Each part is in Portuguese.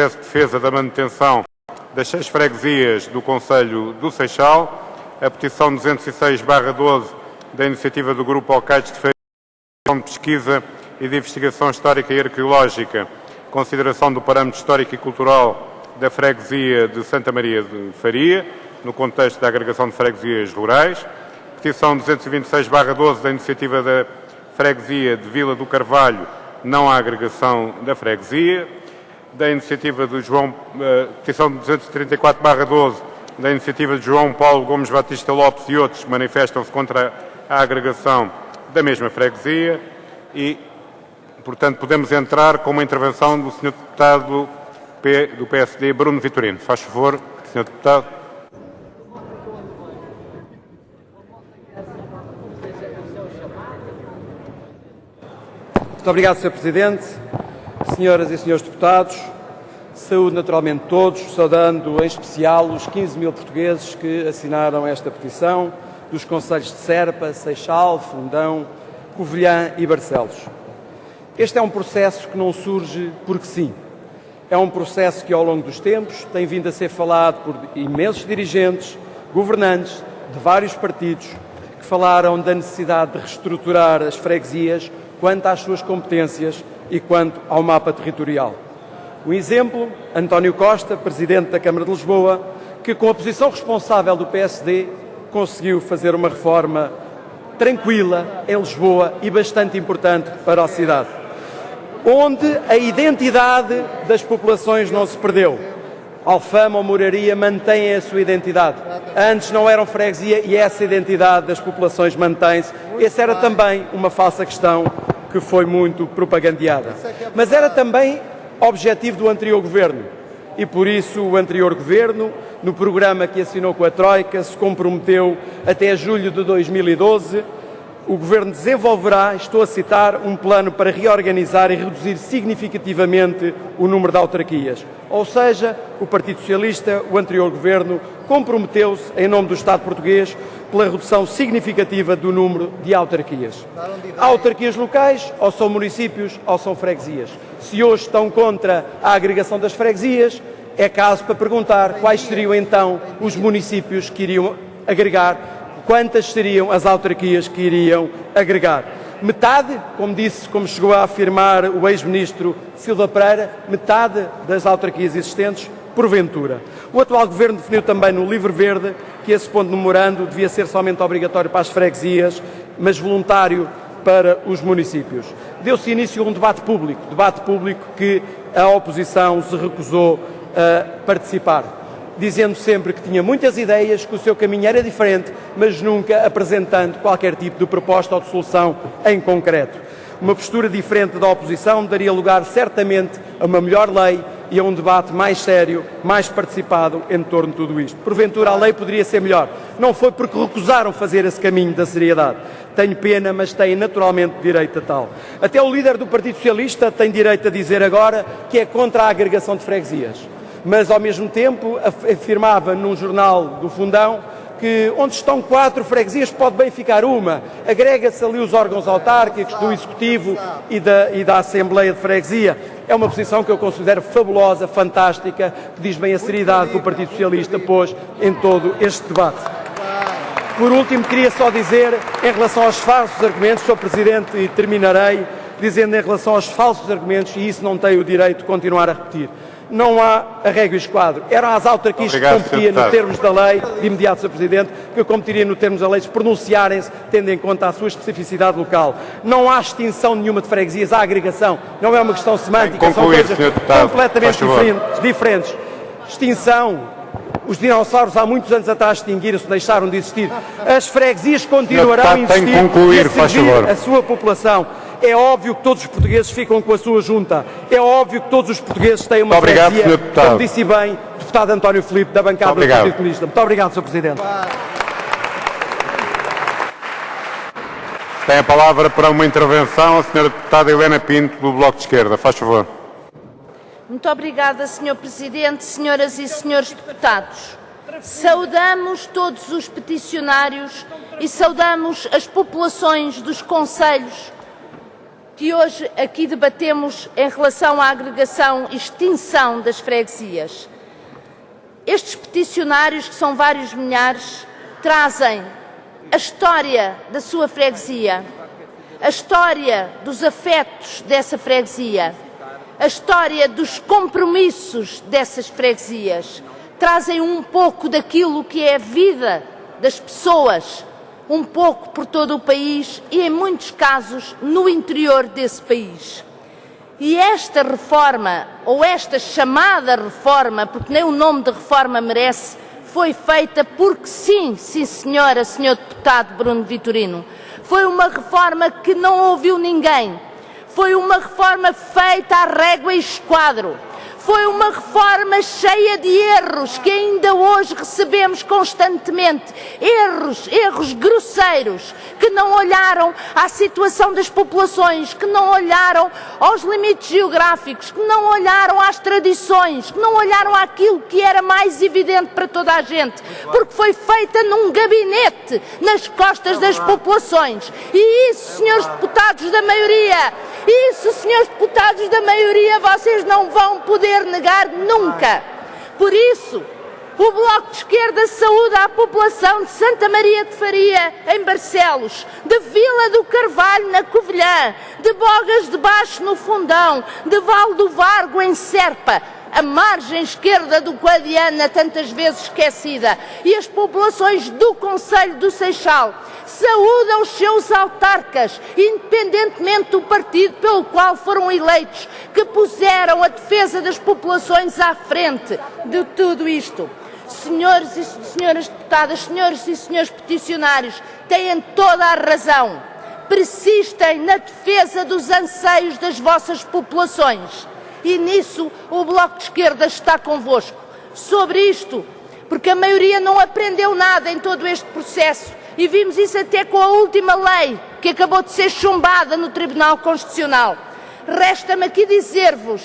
de defesa da manutenção das 6 freguesias do Concelho do Seixal, a petição 206/12 da iniciativa do Grupo Alcaides de Faria, de pesquisa e de investigação histórica e arqueológica, consideração do parâmetro histórico e cultural da freguesia de Santa Maria de Faria, no contexto da agregação de freguesias rurais, petição 226/12 da iniciativa da freguesia de Vila do Carvalho, não há agregação da freguesia, da iniciativa de petição 234/12 da iniciativa de João Paulo Gomes Batista Lopes e outros manifestam-se contra a agregação da mesma freguesia e, portanto, podemos entrar com uma intervenção do Sr. Deputado do PSD, Bruno Vitorino. Faz favor, Sr. Deputado. Muito obrigado, Sr. Presidente. Senhoras e senhores deputados, saúde naturalmente todos, saudando em especial os 15 mil portugueses que assinaram esta petição dos concelhos de Serpa, Seixal, Fundão, Covilhã e Barcelos. Este é um processo que não surge porque sim. É um processo que ao longo dos tempos tem vindo a ser falado por imensos dirigentes, governantes de vários partidos que falaram da necessidade de reestruturar as freguesias quanto às suas competências e quanto ao mapa territorial. Um exemplo, António Costa, Presidente da Câmara de Lisboa, que com a posição responsável do PSD conseguiu fazer uma reforma tranquila em Lisboa e bastante importante para a cidade, onde a identidade das populações não se perdeu. Alfama ou Moraria mantêm a sua identidade. Antes não eram freguesia e essa identidade das populações mantém-se. Essa era também uma falsa questão que foi muito propagandeada. Mas era também objetivo do anterior governo. E por isso o anterior governo, no programa que assinou com a Troika, se comprometeu até julho de 2012, o Governo desenvolverá, estou a citar, um plano para reorganizar e reduzir significativamente o número de autarquias. Ou seja, o Partido Socialista, o anterior Governo, comprometeu-se, em nome do Estado português, pela redução significativa do número de autarquias. Há autarquias locais, ou são municípios, ou são freguesias. Se hoje estão contra a agregação das freguesias, é caso para perguntar quais seriam então os municípios que iriam agregar, quantas seriam as autarquias que iriam agregar. Metade, como chegou a afirmar o ex-ministro Silva Pereira, metade das autarquias existentes, porventura. O atual Governo definiu também no Livro Verde que esse ponto no memorando devia ser somente obrigatório para as freguesias, mas voluntário para os municípios. Deu-se início a um debate público que a oposição se recusou a participar, dizendo sempre que tinha muitas ideias, que o seu caminho era diferente, mas nunca apresentando qualquer tipo de proposta ou de solução em concreto. Uma postura diferente da oposição daria lugar certamente a uma melhor lei e a um debate mais sério, mais participado em torno de tudo isto. Porventura a lei poderia ser melhor. Não foi porque recusaram fazer esse caminho da seriedade. Tenho pena, mas têm naturalmente direito a tal. Até o líder do Partido Socialista tem direito a dizer agora que é contra a agregação de freguesias. Mas, ao mesmo tempo, afirmava num jornal do Fundão que onde estão 4 freguesias pode bem ficar uma. Agrega-se ali os órgãos autárquicos do Executivo e da Assembleia de Freguesia. É uma posição que eu considero fabulosa, fantástica, que diz bem a seriedade que o Partido Socialista pôs em todo este debate. Por último, queria só dizer, em relação aos falsos argumentos, Sr. Presidente, e terminarei, dizendo em relação aos falsos argumentos, e isso não tenho o direito de continuar a repetir. Não há arrego e esquadro. Eram as autarquias que competiam nos termos da lei, de imediato, Sr. Presidente, que competiriam nos termos da lei, se pronunciarem-se, tendo em conta a sua especificidade local. Não há extinção nenhuma de freguesias, há agregação. Não é uma questão semântica, são coisas completamente diferentes. Extinção. Os dinossauros há muitos anos atrás extinguiram-se, deixaram de existir. As freguesias continuarão a existir e a servir a sua população. É óbvio que todos os portugueses ficam com a sua junta. É óbvio que todos os portugueses têm uma freguesia, como disse bem o deputado António Filipe, da bancada do Partido Comunista. Muito obrigado, Sr. Presidente. Tem a palavra para uma intervenção a Sra. Deputada Helena Pinto, do Bloco de Esquerda. Faz favor. Muito obrigada, Sr. Presidente, senhoras e senhores deputados. Saudamos todos os peticionários e saudamos as populações dos concelhos que hoje aqui debatemos em relação à agregação e extinção das freguesias. Estes peticionários, que são vários milhares, trazem a história da sua freguesia, a história dos afetos dessa freguesia, a história dos compromissos dessas freguesias, trazem um pouco daquilo que é a vida das pessoas, um pouco por todo o país e, em muitos casos, no interior desse país. E esta reforma, ou esta chamada reforma, porque nem o nome de reforma merece, foi feita porque sim, sim senhora, senhor deputado Bruno Vitorino, foi uma reforma que não ouviu ninguém, foi uma reforma feita à régua e esquadro. Foi uma reforma cheia de erros que ainda hoje recebemos constantemente. Erros grosseiros, que não olharam à situação das populações, que não olharam aos limites geográficos, que não olharam às tradições, que não olharam àquilo que era mais evidente para toda a gente, porque foi feita num gabinete nas costas das populações. E isso, senhores deputados da maioria, vocês não vão poder negar nunca. Por isso, o Bloco de Esquerda saúda a população de Santa Maria de Faria, em Barcelos, de Vila do Carvalho, na Covilhã, de Bogas de Baixo, no Fundão, de Val do Vargo, em Serpa, a margem esquerda do Guadiana, tantas vezes esquecida, e as populações do Concelho do Seixal saúdam os seus autarcas, independentemente do partido pelo qual foram eleitos, que puseram a defesa das populações à frente de tudo isto. Senhores e senhoras deputadas, senhores e senhores peticionários, têm toda a razão. Persistem na defesa dos anseios das vossas populações. E nisso o Bloco de Esquerda está convosco. Sobre isto, porque a maioria não aprendeu nada em todo este processo, e vimos isso até com a última lei, que acabou de ser chumbada no Tribunal Constitucional. Resta-me aqui dizer-vos,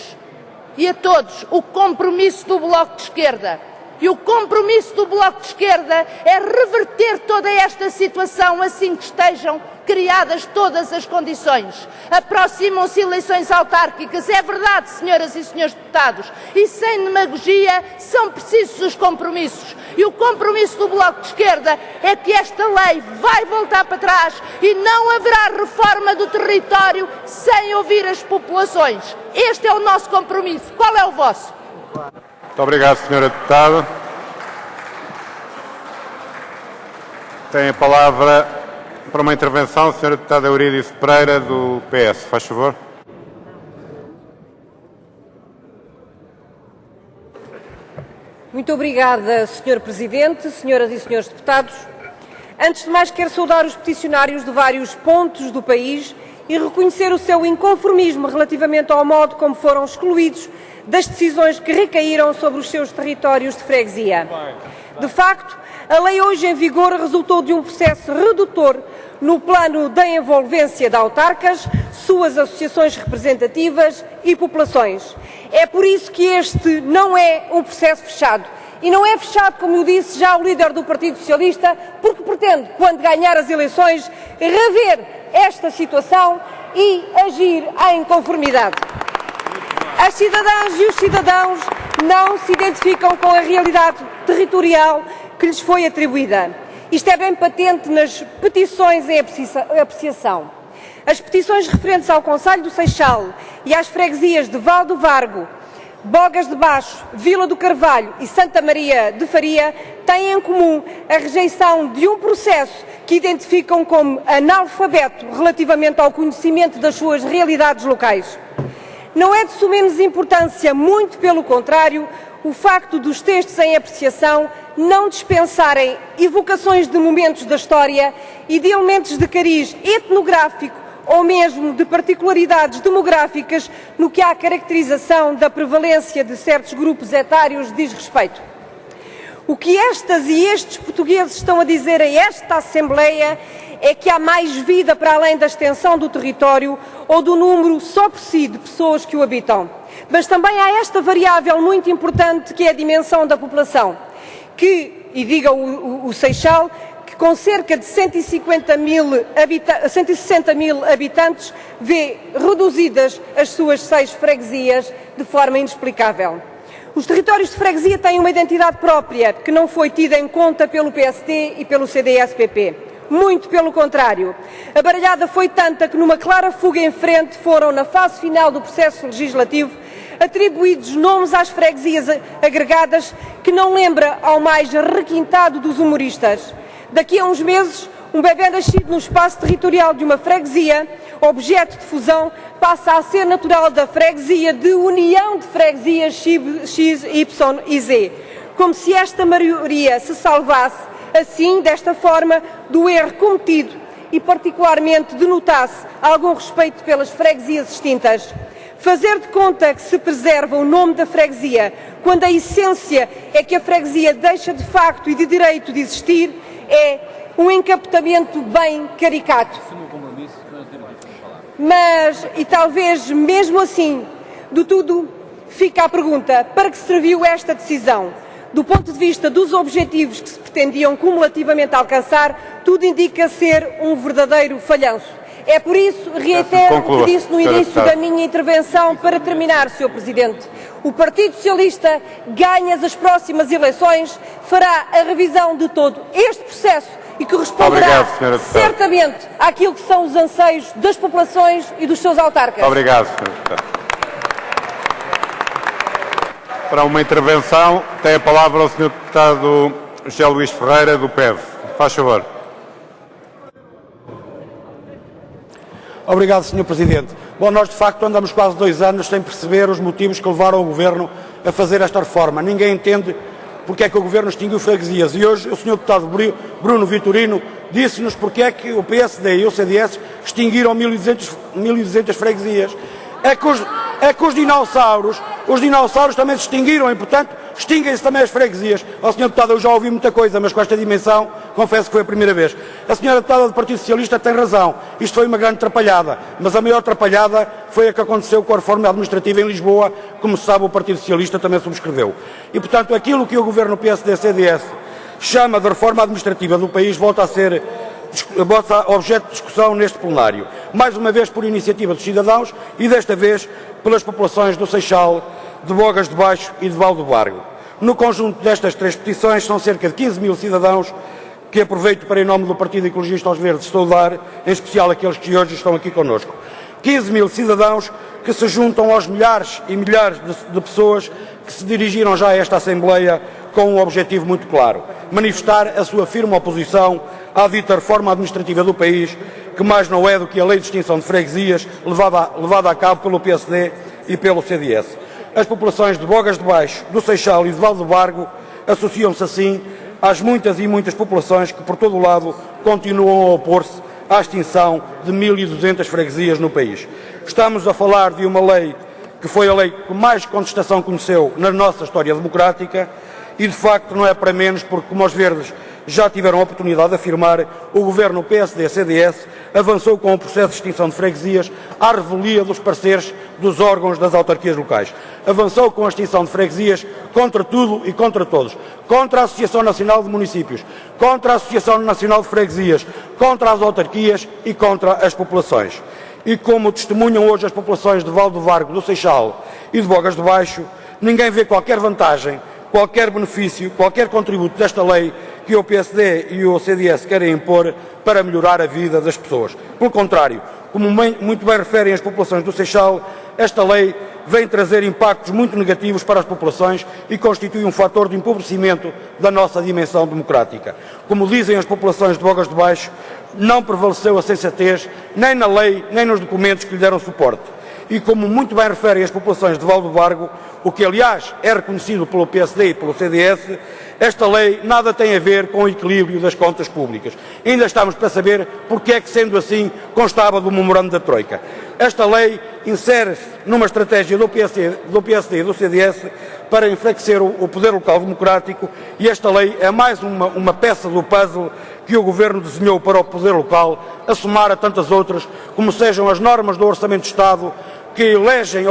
e a todos, o compromisso do Bloco de Esquerda. E o compromisso do Bloco de Esquerda é reverter toda esta situação assim que estejam criadas todas as condições. Aproximam-se eleições autárquicas, é verdade, senhoras e senhores deputados, e sem demagogia são precisos os compromissos. E o compromisso do Bloco de Esquerda é que esta lei vai voltar para trás e não haverá reforma do território sem ouvir as populações. Este é o nosso compromisso. Qual é o vosso? Muito obrigado, senhora deputada. Tem a palavra para uma intervenção a senhora deputada Eurídice Pereira, do PS. Faz favor. Muito obrigada, Sr. Presidente, senhoras e senhores deputados. Antes de mais, quero saudar os peticionários de vários pontos do país e reconhecer o seu inconformismo relativamente ao modo como foram excluídos das decisões que recaíram sobre os seus territórios de freguesia. De facto, a lei hoje em vigor resultou de um processo redutor no plano da envolvência de autarcas, suas associações representativas e populações. É por isso que este não é um processo fechado. E não é fechado, como eu disse já o líder do Partido Socialista, porque pretende, quando ganhar as eleições, rever esta situação e agir em conformidade. As cidadãs e os cidadãos não se identificam com a realidade territorial que lhes foi atribuída. Isto é bem patente nas petições em apreciação. As petições referentes ao Concelho do Seixal e às freguesias de Val do Vargo, Bogas de Baixo, Vila do Carvalho e Santa Maria de Faria têm em comum a rejeição de um processo que identificam como analfabeto relativamente ao conhecimento das suas realidades locais. Não é de sumenos importância, muito pelo contrário, o facto dos textos em apreciação não dispensarem evocações de momentos da história e de elementos de cariz etnográfico ou mesmo de particularidades demográficas no que à caracterização da prevalência de certos grupos etários diz respeito. O que estas e estes portugueses estão a dizer a esta Assembleia é que há mais vida para além da extensão do território ou do número só por si de pessoas que o habitam. Mas também há esta variável muito importante que é a dimensão da população, que, e diga o Seixal, que com cerca de 160 mil habitantes vê reduzidas as suas 6 freguesias de forma inexplicável. Os territórios de freguesia têm uma identidade própria que não foi tida em conta pelo PSD e pelo CDS-PP. Muito pelo contrário. A baralhada foi tanta que, numa clara fuga em frente, foram, na fase final do processo legislativo, atribuídos nomes às freguesias agregadas que não lembra ao mais requintado dos humoristas. Daqui a uns meses, um bebê nascido no espaço territorial de uma freguesia, objeto de fusão, passa a ser natural da freguesia de união de freguesias X, Y e Z. Como se esta maioria se salvasse, assim, desta forma, do erro cometido e particularmente denotasse algum respeito pelas freguesias extintas. Fazer de conta que se preserva o nome da freguesia, quando a essência é que a freguesia deixa de facto e de direito de existir, é um encapotamento bem caricato. Mas, e talvez mesmo assim, de tudo, fica a pergunta: para que serviu esta decisão? Do ponto de vista dos objetivos que se pretendiam cumulativamente alcançar, tudo indica ser um verdadeiro falhanço. É por isso, reitero o que disse no início da minha intervenção, para terminar, Sr. Presidente. O Partido Socialista ganha as próximas eleições, fará a revisão de todo este processo e que responderá certamente àquilo que são os anseios das populações e dos seus autarcas. Obrigado, Sr. Deputado. Para uma intervenção, tem a palavra o Sr. Deputado José Luís Ferreira, do PEV. Faz favor. Obrigado, Sr. Presidente. Bom, nós de facto andamos quase 2 anos sem perceber os motivos que levaram o Governo a fazer esta reforma. Ninguém entende porque é que o Governo extinguiu freguesias. E hoje o Sr. Deputado Bruno Vitorino disse-nos porque é que o PSD e o CDS extinguiram 1.200 freguesias. É que os dinossauros também se extinguiram e, portanto, extinguem-se também as freguesias. Ó, Sr. Deputado, eu já ouvi muita coisa, mas com esta dimensão, confesso que foi a primeira vez. A Sra. Deputada do Partido Socialista tem razão. Isto foi uma grande atrapalhada, mas a maior atrapalhada foi a que aconteceu com a reforma administrativa em Lisboa, como se sabe, o Partido Socialista também subscreveu. E, portanto, aquilo que o Governo PSD-CDS chama de reforma administrativa do país volta a ser objeto de discussão neste plenário. Mais uma vez por iniciativa dos cidadãos e desta vez pelas populações do Seixal, de Bogas de Baixo e de Val do Bargo. No conjunto destas 3 petições são cerca de 15 mil cidadãos que aproveito para, em nome do Partido Ecologista aos Verdes, saudar, em especial aqueles que hoje estão aqui connosco. 15 mil cidadãos que se juntam aos milhares e milhares de pessoas que se dirigiram já a esta Assembleia com um objetivo muito claro: manifestar a sua firme oposição à dita reforma administrativa do país, que mais não é do que a lei de extinção de freguesias levada a cabo pelo PSD e pelo CDS. As populações de Bogas de Baixo, do Seixal e de Val do Bargo associam-se assim às muitas e muitas populações que por todo o lado continuam a opor-se à extinção de 1.200 freguesias no país. Estamos a falar de uma lei que foi a lei que mais contestação conheceu na nossa história democrática e, de facto, não é para menos porque, como os Verdes já tiveram a oportunidade de afirmar, o Governo PSD-CDS avançou com o processo de extinção de freguesias à revelia dos pareceres dos órgãos das autarquias locais. Avançou com a extinção de freguesias contra tudo e contra todos. Contra a Associação Nacional de Municípios, contra a Associação Nacional de Freguesias, contra as autarquias e contra as populações. E como testemunham hoje as populações de Val do Vargo, do Seixal e de Bogas de Baixo, ninguém vê qualquer vantagem, qualquer benefício, qualquer contributo desta lei que o PSD e o CDS querem impor para melhorar a vida das pessoas. Pelo contrário, como muito bem referem as populações do Seixal, esta lei vem trazer impactos muito negativos para as populações e constitui um fator de empobrecimento da nossa dimensão democrática. Como dizem as populações de Bogas de Baixo, não prevaleceu a sensatez nem na lei, nem nos documentos que lhe deram suporte. E como muito bem referem as populações de Val do Bargo, o que aliás é reconhecido pelo PSD e pelo CDS, esta lei nada tem a ver com o equilíbrio das contas públicas. Ainda estamos para saber porque é que, sendo assim, constava do memorando da Troika. Esta lei insere-se numa estratégia do PSD e do CDS para enfraquecer o poder local democrático e esta lei é mais uma peça do puzzle que o Governo desenhou para o poder local, a somar a tantas outras, como sejam as normas do Orçamento de Estado, que elegem...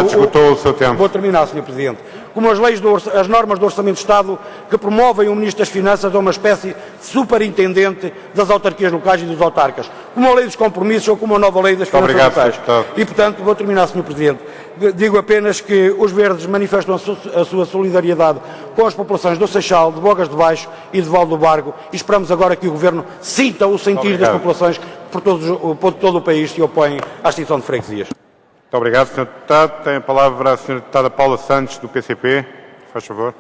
Esgotou o seu tempo. Vou terminar, Sr. Presidente. como as normas do Orçamento de Estado, que promovem o Ministro das Finanças a uma espécie de superintendente das autarquias locais e dos autarcas, como a Lei dos Compromissos ou como a nova Lei das Finanças Locais. E, portanto, vou terminar, Sr. Presidente. Digo apenas que os Verdes manifestam a sua solidariedade com as populações do Seixal, de Bogas de Baixo e de Val do Bargo e esperamos agora que o Governo sinta o sentir das populações por todo o país que se opõem à extinção de freguesias. Muito obrigado, Sr. Deputado. Tem a palavra a Sra. Deputada Paula Santos, do PCP. Faz favor.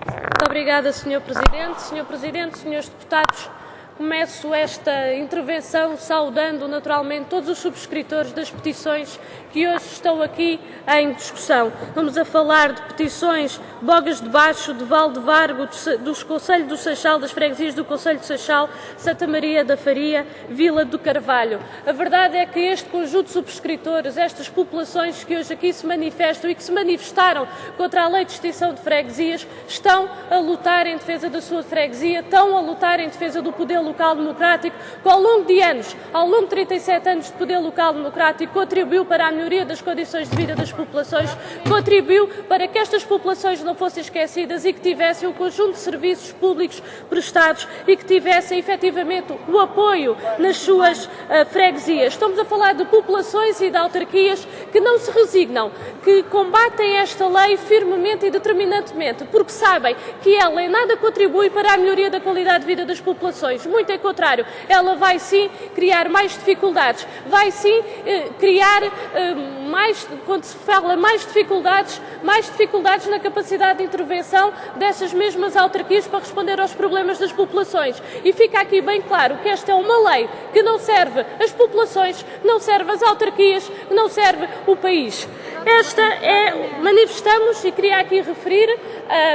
Muito obrigada, Sr. Presidente. Sr. Presidente, Srs. Deputados, começo esta intervenção saudando naturalmente todos os subscritores das petições que hoje estão aqui em discussão. Vamos a falar de petições Bogas de Baixo, de Val de Vargo, dos Conselhos do Seixal, das freguesias do Conselho de Seixal, Santa Maria da Faria, Vila do Carvalho. A verdade é que este conjunto de subscritores, estas populações que hoje aqui se manifestam e que se manifestaram contra a lei de extinção de freguesias, estão a lutar em defesa da sua freguesia, estão a lutar em defesa do poder local democrático, que ao longo de anos, ao longo de 37 anos de poder local democrático, contribuiu para a melhoria das condições de vida das populações, contribuiu para que estas populações não fossem esquecidas e que tivessem um conjunto de serviços públicos prestados e que tivessem efetivamente o apoio nas suas freguesias. Estamos a falar de populações e de autarquias que não se resignam, que combatem esta lei firmemente e determinantemente, porque sabem que ela em nada contribui para a melhoria da qualidade de vida das populações. Muito ao contrário, ela vai sim criar mais dificuldades, vai sim criar quando se fala mais dificuldades na capacidade de intervenção dessas mesmas autarquias para responder aos problemas das populações. E fica aqui bem claro que esta é uma lei que não serve as populações, não serve as autarquias, não serve o país. Manifestamos, e queria aqui referir,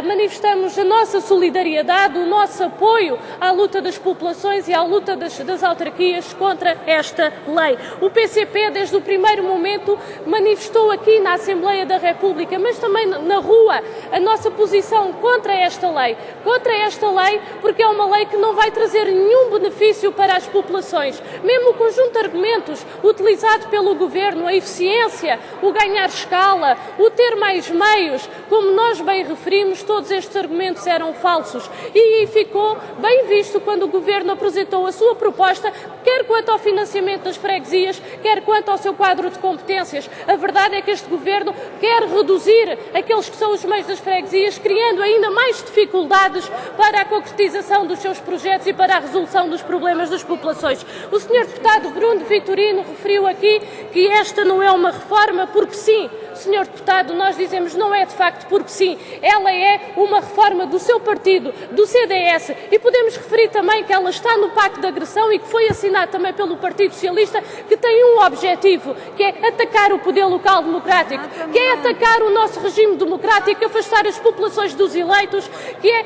manifestamos a nossa solidariedade, o nosso apoio à luta das populações e à luta das autarquias contra esta lei. O PCP, desde o primeiro momento, manifestou aqui na Assembleia da República, mas também na rua, a nossa posição contra esta lei. Contra esta lei porque é uma lei que não vai trazer nenhum benefício para as populações. Mesmo o conjunto de argumentos utilizado pelo Governo, a eficiência, o ganhar escala, o ter mais meios, como nós bem referimos, todos estes argumentos eram falsos. E ficou bem visto quando o Governo apresentou a sua proposta, quer quanto ao financiamento das freguesias, quer quanto ao seu quadro de competências. A verdade é que este Governo quer reduzir aqueles que são os meios das freguesias, criando ainda mais dificuldades para a concretização dos seus projetos e para a resolução dos problemas das populações. O Sr. Deputado Bruno Vitorino referiu aqui que esta não é uma reforma porque sim. Sr. Deputado, nós dizemos não é de facto porque sim. Ela é uma reforma do seu partido, do CDS, e podemos referir também que ela está no Pacto de Agressão e que foi assinado também pelo Partido Socialista, que tem um objetivo, que é atacar o poder local democrático, que é atacar o nosso regime democrático, afastar as populações dos eleitos, que é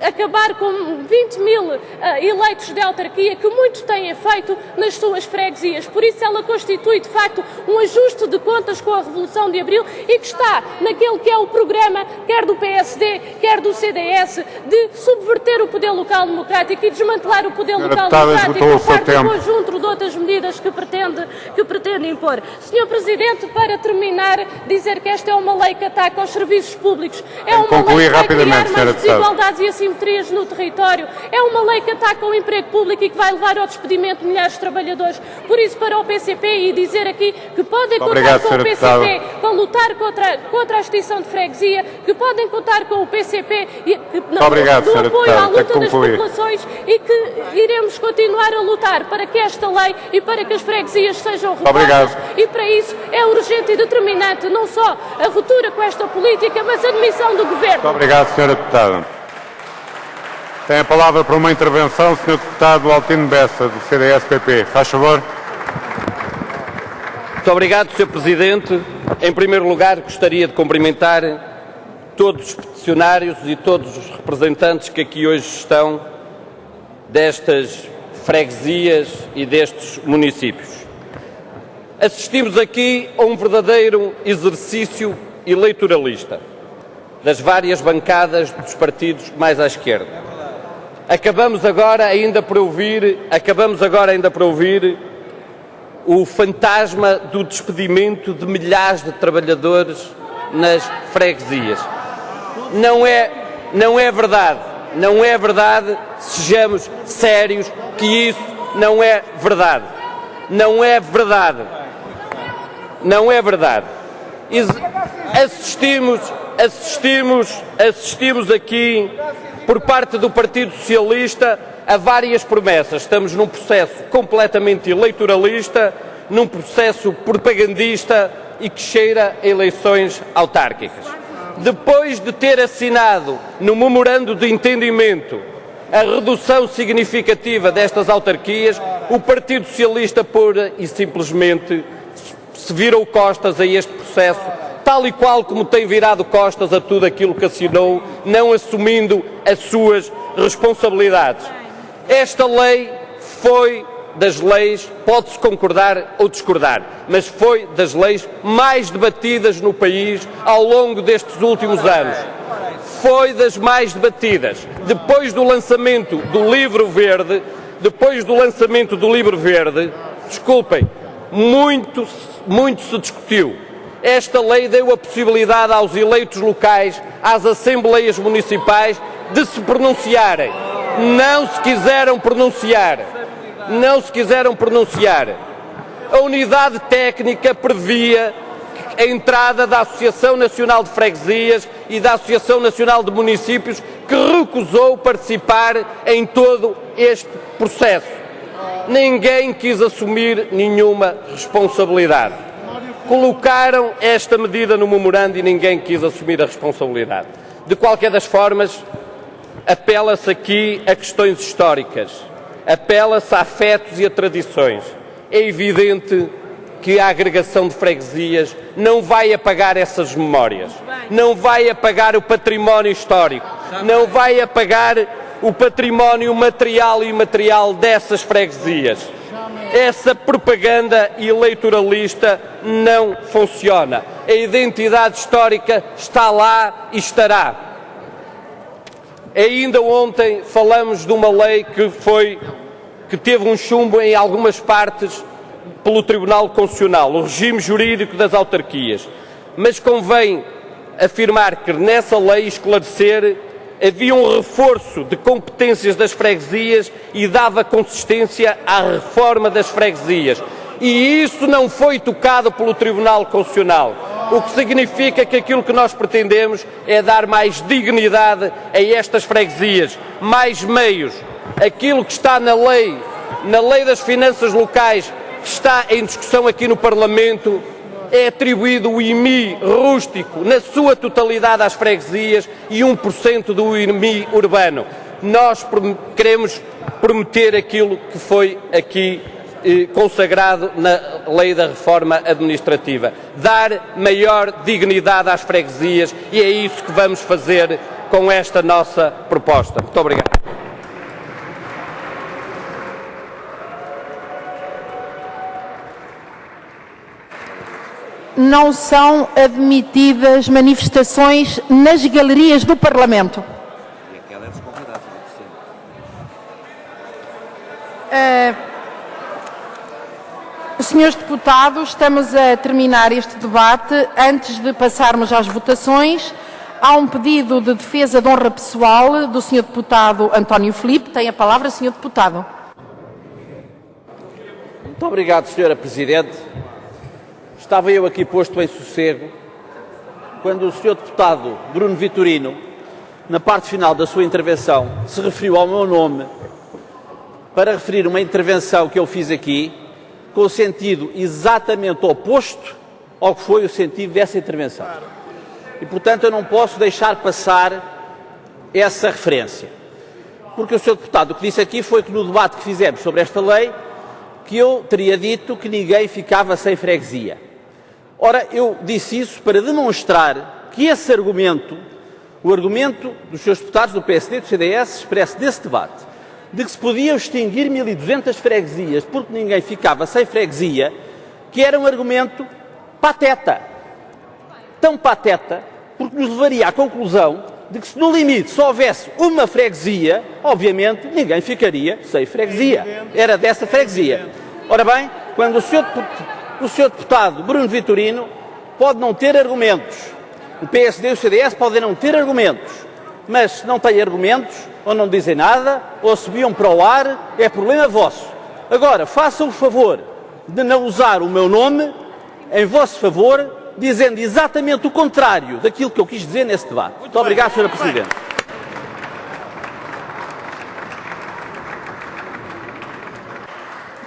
acabar com 20 mil eleitos de autarquia que muito têm feito nas suas freguesias. Por isso ela constitui, de facto, um ajuste de contas com a Revolução de Abril e que está naquele que é o programa, quer do PSD, quer do CDS, de subverter o poder local democrático e desmantelar o poder local democrático por parte do conjunto de outras medidas que pretende impor. Sr. Presidente, para terminar, dizer que esta é uma lei que ataca os serviços públicos. É uma lei que vai criar mais desigualdades e assimetrias no território. É uma lei que ataca o emprego público e que vai levar ao despedimento de milhares de trabalhadores. Por isso, para o PCP, e dizer aqui que podem contar com o PCP para lutar contra a extinção de freguesia, que podem contar com o PCP no apoio à luta das populações e que iremos continuar a lutar para que esta lei e para que as freguesias sejam reformadas. E para isso é urgente e determinante não só a ruptura com esta política, mas a demissão do Governo. Muito obrigado, Sra. Deputada. Tem a palavra para uma intervenção o Sr. Deputado Altino Bessa, do CDS-PP. Faz favor. Muito obrigado, Sr. Presidente. Em primeiro lugar, gostaria de cumprimentar todos os peticionários e todos os representantes que aqui hoje estão destas freguesias e destes municípios. Assistimos aqui a um verdadeiro exercício eleitoralista das várias bancadas dos partidos mais à esquerda. Acabamos agora ainda por ouvir o fantasma do despedimento de milhares de trabalhadores nas freguesias. Não é verdade. Não é verdade, sejamos sérios, que isso não é verdade. Não é verdade. Não é verdade. Assistimos aqui, por parte do Partido Socialista, a várias promessas. Estamos num processo completamente eleitoralista, num processo propagandista e que cheira a eleições autárquicas. Depois de ter assinado no memorando de entendimento a redução significativa destas autarquias, o Partido Socialista pura e simplesmente se virou costas a este processo, tal e qual como tem virado costas a tudo aquilo que assinou, não assumindo as suas responsabilidades. Esta lei foi das leis, pode-se concordar ou discordar, mas foi das leis mais debatidas no país ao longo destes últimos anos. Foi das mais debatidas. Depois do lançamento do Livro Verde, desculpem, muito se discutiu. Esta lei deu a possibilidade aos eleitos locais, às assembleias municipais, de se pronunciarem. Não se quiseram pronunciar. A unidade técnica previa a entrada da Associação Nacional de Freguesias e da Associação Nacional de Municípios, que recusou participar em todo este processo. Ninguém quis assumir nenhuma responsabilidade. Colocaram esta medida no memorando e ninguém quis assumir a responsabilidade. De qualquer das formas, apela-se aqui a questões históricas, apela-se a afetos e a tradições. É evidente que a agregação de freguesias não vai apagar essas memórias, não vai apagar o património histórico, não vai apagar o património material e imaterial dessas freguesias. Essa propaganda eleitoralista não funciona. A identidade histórica está lá e estará. Ainda ontem falamos de uma lei que teve um chumbo em algumas partes pelo Tribunal Constitucional, o regime jurídico das autarquias. Mas convém afirmar que nessa lei esclarecer havia um reforço de competências das freguesias e dava consistência à reforma das freguesias. E isso não foi tocado pelo Tribunal Constitucional, o que significa que aquilo que nós pretendemos é dar mais dignidade a estas freguesias, mais meios. Aquilo que está na lei das finanças locais, que está em discussão aqui no Parlamento, é atribuído o IMI rústico na sua totalidade às freguesias e 1% do IMI urbano. Nós queremos prometer aquilo que foi aqui consagrado na lei da reforma administrativa. Dar maior dignidade às freguesias e é isso que vamos fazer com esta nossa proposta. Muito obrigado. Não são admitidas manifestações nas galerias do Parlamento. Senhores deputados, estamos a terminar este debate. Antes de passarmos às votações, há um pedido de defesa de honra pessoal do Sr. Deputado António Filipe. Tem a palavra, Sr. Deputado. Muito obrigado, Sra. Presidente. Estava eu aqui posto em sossego quando o Sr. Deputado Bruno Vitorino, na parte final da sua intervenção, se referiu ao meu nome para referir uma intervenção que eu fiz aqui com o sentido exatamente oposto ao que foi o sentido dessa intervenção. E, portanto, eu não posso deixar passar essa referência. Porque o Sr. Deputado o que disse aqui foi que no debate que fizemos sobre esta lei, que eu teria dito que ninguém ficava sem freguesia. Ora, eu disse isso para demonstrar que esse argumento, o argumento dos seus deputados do PSD e do CDS, expresso nesse debate, de que se podiam extinguir 1.200 freguesias porque ninguém ficava sem freguesia, que era um argumento pateta. Tão pateta, porque nos levaria à conclusão de que se no limite só houvesse uma freguesia, obviamente ninguém ficaria sem freguesia. Era dessa freguesia. Ora bem, quando o Sr. Deputado Bruno Vitorino pode não ter argumentos, O PSD e o CDS podem não ter argumentos, mas se não têm argumentos, ou não dizem nada, ou subiam para o ar, é problema vosso. Agora, façam o favor de não usar o meu nome em vosso favor, dizendo exatamente o contrário daquilo que eu quis dizer nesse debate. Muito obrigado, Sra. Presidente.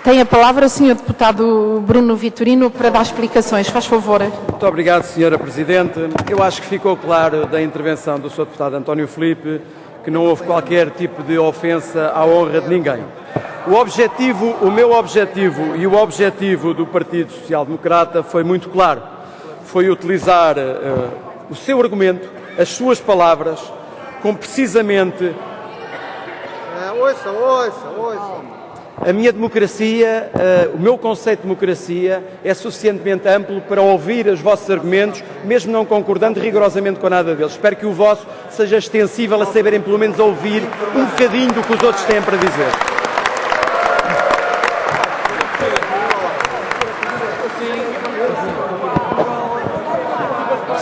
Tem a palavra o Sr. Deputado Bruno Vitorino para dar explicações. Faz favor. Muito obrigado, Sra. Presidente. Eu acho que ficou claro da intervenção do Sr. Deputado António Filipe que não houve qualquer tipo de ofensa à honra de ninguém. O meu objetivo e o objetivo do Partido Social Democrata foi muito claro. Foi utilizar o seu argumento, as suas palavras, com precisamente... A minha democracia, o meu conceito de democracia é suficientemente amplo para ouvir os vossos argumentos, mesmo não concordando rigorosamente com nada deles. Espero que o vosso seja extensível a saberem pelo menos ouvir um bocadinho do que os outros têm para dizer.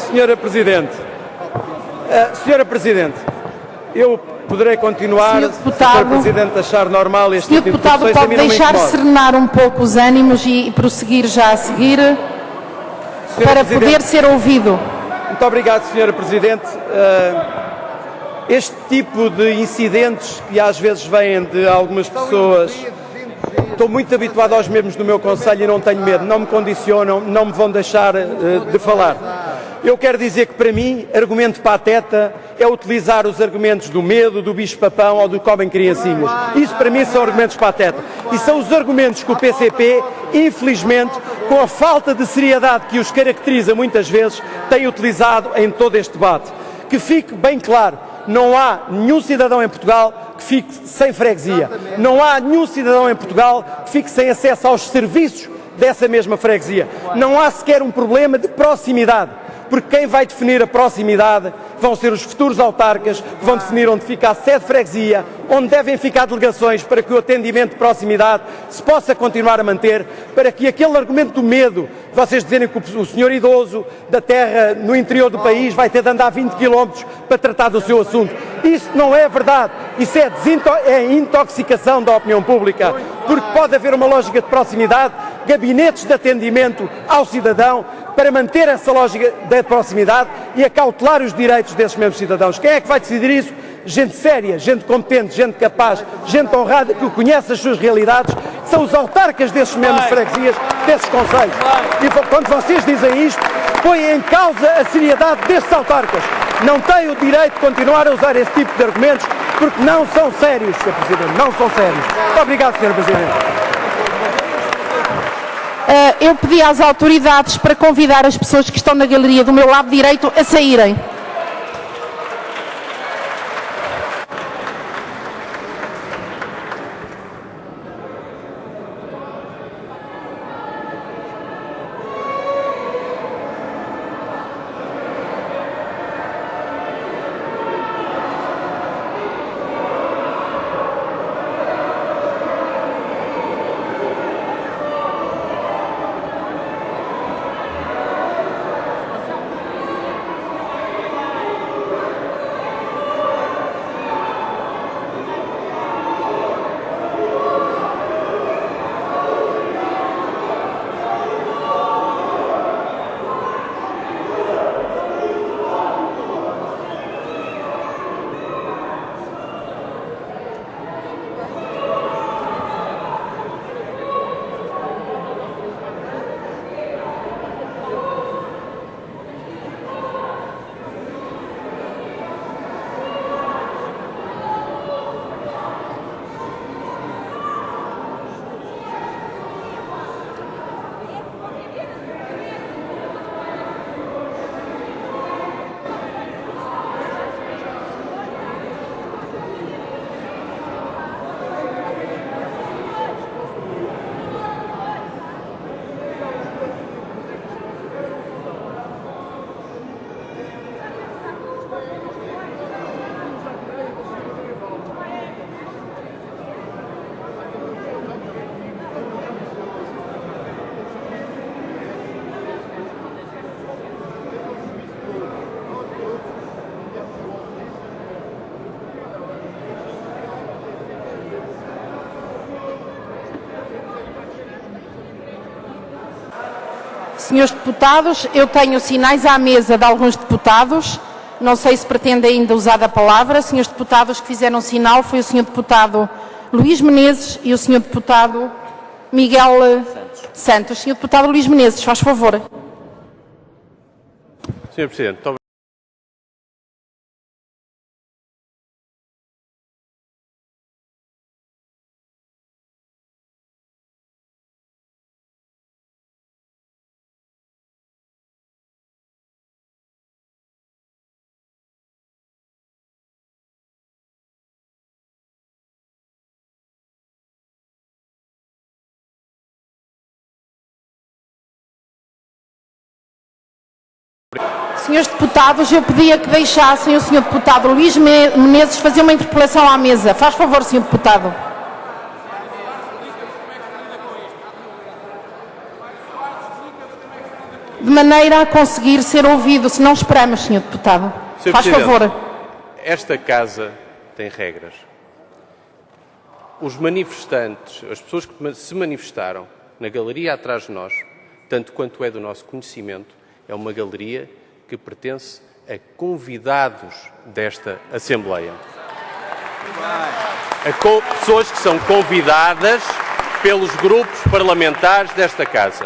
Senhora Presidente, eu poderei continuar, se o Sr. Presidente achar normal este tipo de Deputado, pode deixar serenar um pouco os ânimos e prosseguir já a seguir para poder ser ouvido. Muito obrigado, Sra. Presidente. Este tipo de incidentes que às vezes vêm de algumas pessoas, estou muito habituado aos mesmos do meu conselho e não tenho medo, não me condicionam, não me vão deixar de falar. Eu quero dizer que, para mim, argumento pateta é utilizar os argumentos do medo, do bicho-papão ou do comem criancinhas. Isso, para mim, são argumentos pateta. E são os argumentos que o PCP, infelizmente, com a falta de seriedade que os caracteriza muitas vezes, tem utilizado em todo este debate. Que fique bem claro, não há nenhum cidadão em Portugal que fique sem freguesia. Não há nenhum cidadão em Portugal que fique sem acesso aos serviços dessa mesma freguesia. Não há sequer um problema de proximidade. Porque quem vai definir a proximidade vão ser os futuros autarcas, que vão definir onde fica a sede de freguesia, onde devem ficar delegações para que o atendimento de proximidade se possa continuar a manter, para que aquele argumento do medo, vocês dizerem que o senhor idoso da terra no interior do país vai ter de andar 20 km para tratar do seu assunto. Isso não é verdade. Isso é intoxicação da opinião pública, porque pode haver uma lógica de proximidade, gabinetes de atendimento ao cidadão, para manter essa lógica da proximidade e acautelar os direitos desses mesmos cidadãos. Quem é que vai decidir isso? Gente séria, gente competente, gente capaz, gente honrada, que conhece as suas realidades, são os autarcas desses mesmos freguesias, desses concelhos. E quando vocês dizem isto, põem em causa a seriedade desses autarcas. Não têm o direito de continuar a usar esse tipo de argumentos, porque não são sérios, Sr. Presidente, não são sérios. Muito obrigado, Sr. Presidente. Eu pedi às autoridades para convidar as pessoas que estão na galeria do meu lado direito a saírem. Senhores deputados, eu tenho sinais à mesa de alguns deputados. Não sei se pretende ainda usar a palavra. Senhores deputados que fizeram sinal foi o senhor deputado Luís Menezes e o senhor deputado Miguel Santos. Senhor deputado Luís Menezes, faz favor. Senhor Presidente, muito obrigado. Senhores deputados, eu pedia que deixassem o senhor deputado Luís Menezes fazer uma interpelação à mesa. Faz favor, senhor deputado. De maneira a conseguir ser ouvido, se não esperamos, senhor deputado. Sr. Faz Presidente, favor. Esta casa tem regras. Os manifestantes, as pessoas que se manifestaram na galeria atrás de nós, tanto quanto é do nosso conhecimento, é uma galeria que pertence a convidados desta Assembleia. Pessoas que são convidadas pelos grupos parlamentares desta Casa.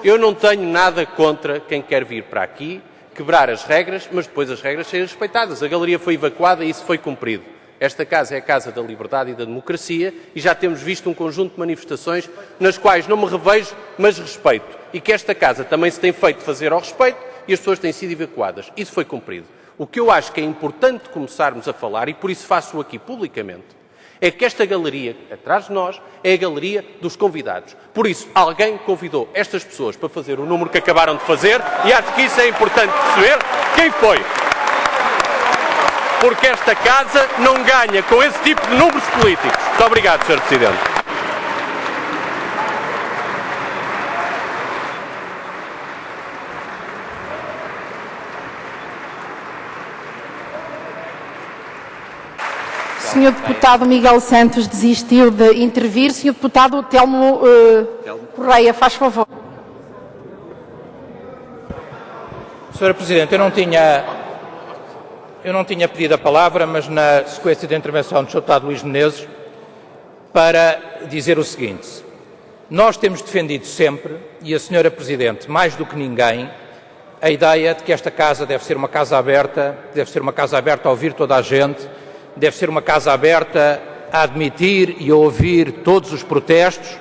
Eu não tenho nada contra quem quer vir para aqui, quebrar as regras, mas depois as regras serem respeitadas. A galeria foi evacuada e isso foi cumprido. Esta casa é a Casa da Liberdade e da Democracia e já temos visto um conjunto de manifestações nas quais não me revejo, mas respeito. E que esta casa também se tem feito fazer ao respeito e as pessoas têm sido evacuadas. Isso foi cumprido. O que eu acho que é importante começarmos a falar, e por isso faço aqui publicamente, é que esta galeria, atrás de nós, é a galeria dos convidados. Por isso, alguém convidou estas pessoas para fazer o número que acabaram de fazer e acho que isso é importante perceber quem foi. Porque esta Casa não ganha com esse tipo de números políticos. Muito obrigado, Sr. Presidente. Senhor deputado Miguel Santos desistiu de intervir. Senhor deputado Telmo Correia, faz favor. Sra. Presidente, eu não tinha pedido a palavra, mas na sequência da intervenção do Sr. deputado Luís Menezes, para dizer o seguinte. Nós temos defendido sempre, e a Sra. Presidente, mais do que ninguém, a ideia de que esta Casa deve ser uma casa aberta, a ouvir toda a gente, deve ser uma casa aberta a admitir e a ouvir todos os protestos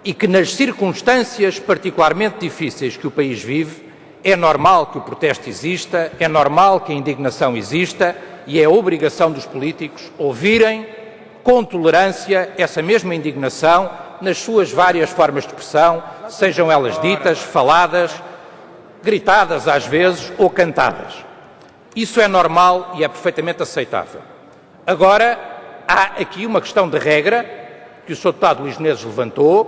e que nas circunstâncias particularmente difíceis que o país vive, é normal que o protesto exista, é normal que a indignação exista e é a obrigação dos políticos ouvirem com tolerância essa mesma indignação nas suas várias formas de expressão, sejam elas ditas, faladas, gritadas às vezes ou cantadas. Isso é normal e é perfeitamente aceitável. Agora, há aqui uma questão de regra que o Sr. deputado Luís Menezes levantou